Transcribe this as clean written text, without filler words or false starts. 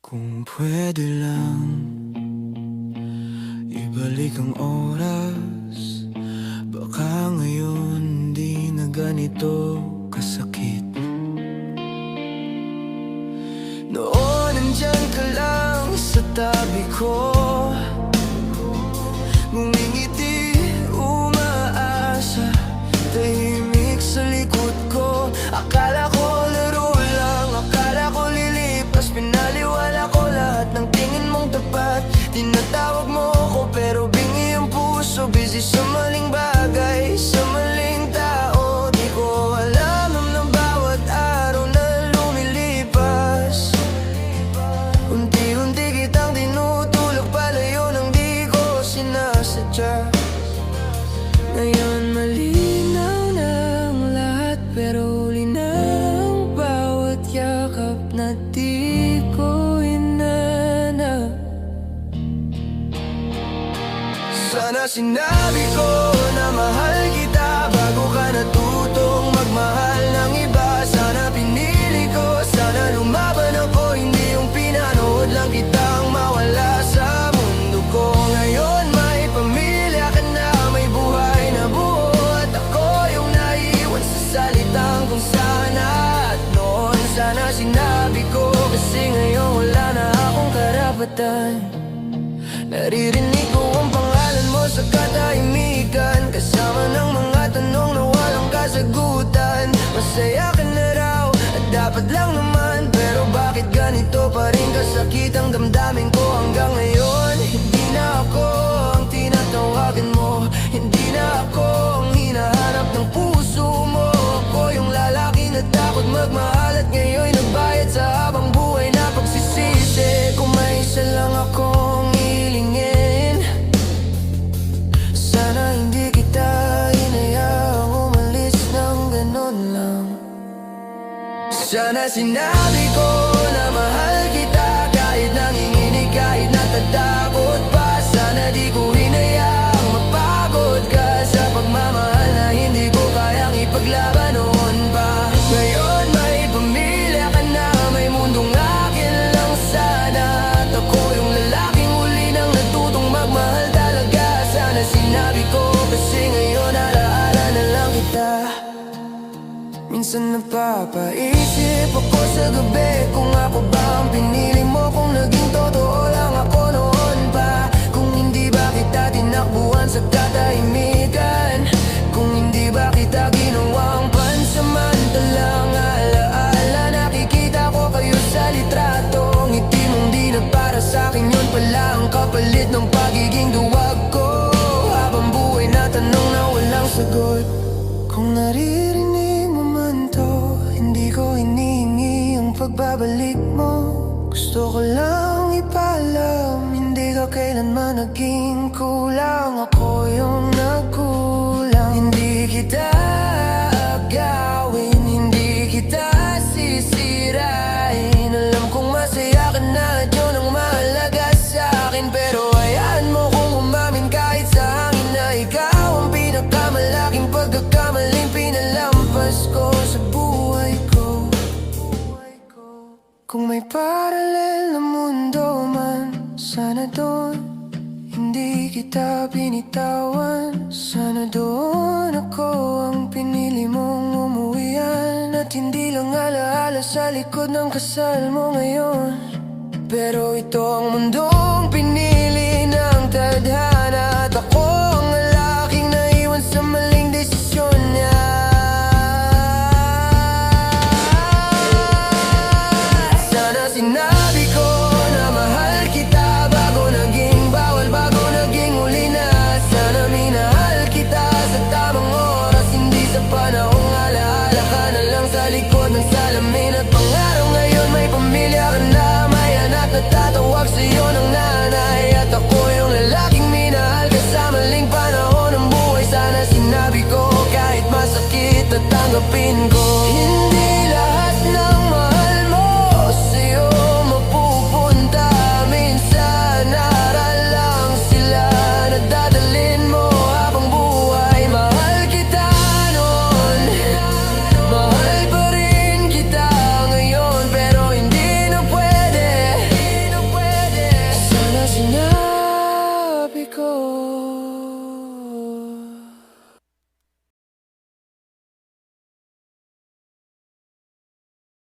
Kung pwede lang ibalik ang oras, baka ngayon di na ganito kasakit. Noon nandyan ka lang sa tabi ko, ngumingiti, umaasa, tahimik sa likod ko. Akala ko laro lang, akala ko lilipas, pinaliwala ko lahat ng tingin mong tapat. Tinatawag mo ko pero bingi ang puso, busy sa maling bagay, sa maling tao. Di ko alam ng bawat araw na lumilipas, unti-unti kitang tinutulak palayo nang di ko sinasadya. Ngayon malinaw na ang lahat, pero huli na ang bawat yakap na di ko inanap. Sana sinabi ko na mahal kita bago ka natutong magmahal ng iba. Sana pinili ko, sana lumaban ako, hindi yung pinanood lang kitang mawala sa mundo ko. Ngayon may pamilya ka na, may buhay na buo, at ako yung naiwan sa salitang kung sana at noon. Sana sinabi ko, kasi ngayon wala na akong karapatan. Naririnig ko ang pangalan mo sa katahimikan, kasama ng mga tanong na walang kasagutan. Masaya ka na raw at dapat lang naman, pero bakit ganito pa rin kasakit ang damdamin ko hanggang ngayon? Hindi na ako ang tinatawagan mo, hindi na ako ang hinahanap ng puso mo. Ako yung lalaki na takot magmahal at ngayon'y nagbayad sa habang buhay na pagsisisi. Kung may isa lang akong hilingin, sana hindi kita hinayaang umalis ng ganon lang. Sana sinabi ko na mahal kita kahit nanginginig, kahit natatakot pa. Sana di ko hinayaang mapagod ka sa pagmamahal na hindi ko kayang ipaglaban noon pa. Ngayon may pamilya ka na, may mundong akin lang sana, at ako yung lalaking huli nang natutong magmahal talaga. Sana sinabi ko, kasi ngayon alaala na lang kita. Minsan napapaisip ako sa gabi kung ako ba ang pinili mo, kung naging totoo lang ako noon pa. Kung hindi ba kita tinakbuhan sa katahimikan, kung hindi ba kita ginawang pansamantalang alaala. Nakikita ko kayo sa litrato, ngiti mong di na para sa'kin, yun pala ang kapalit ng pagiging duwag ko. Habang buhay na tanong na walang sagot. Kung naririnig mo man to, hindi ko hinihingi ang pagbabalik mo. Gusto ko lang ipaalam, hindi ka kailanman naging kulang. Ako yung nagkulang, hindi kita agawin, hindi kita sisirain. Alam kong masaya ka na at yun ang mahalaga sa'kin, pero hayaan mo kung umamin kahit sa hangin na ikaw ang pinakamalaking pagkakamaling pinalampas ko sa buhay ko. Kung may paralel na mundo man, sana doon hindi kita binitawan. Sana doon ako ang pinili mong umuwian, at hindi lang alaala sa likod ng kasal mo ngayon. Pero ito ang mundong pinili ng tadhana, at ako ang lalaking naiwan sa maling desisyon niya. Sana sinabi ko na mahal kita bago naging bawal, bago naging huli na. Sana minahal kita sa tamang oras, hindi sa panahong alaala ka na lang sa likod ng salamin. At pangarap ngayon may pamilya ka na, may anak na tatawag sa'yo ng nanay, at ako yung lalaking minahal ka sa maling panahon ng buhay. Sana sinabi ko kahit masakit at tanggapin ko, hindi lahat ng mahal mo sa'yo mapupunta. Minsan aral lang sila na dadalhin mo habang buhay. Mahal kita noon, mahal pa rin kita ngayon, pero hindi na pwede ko.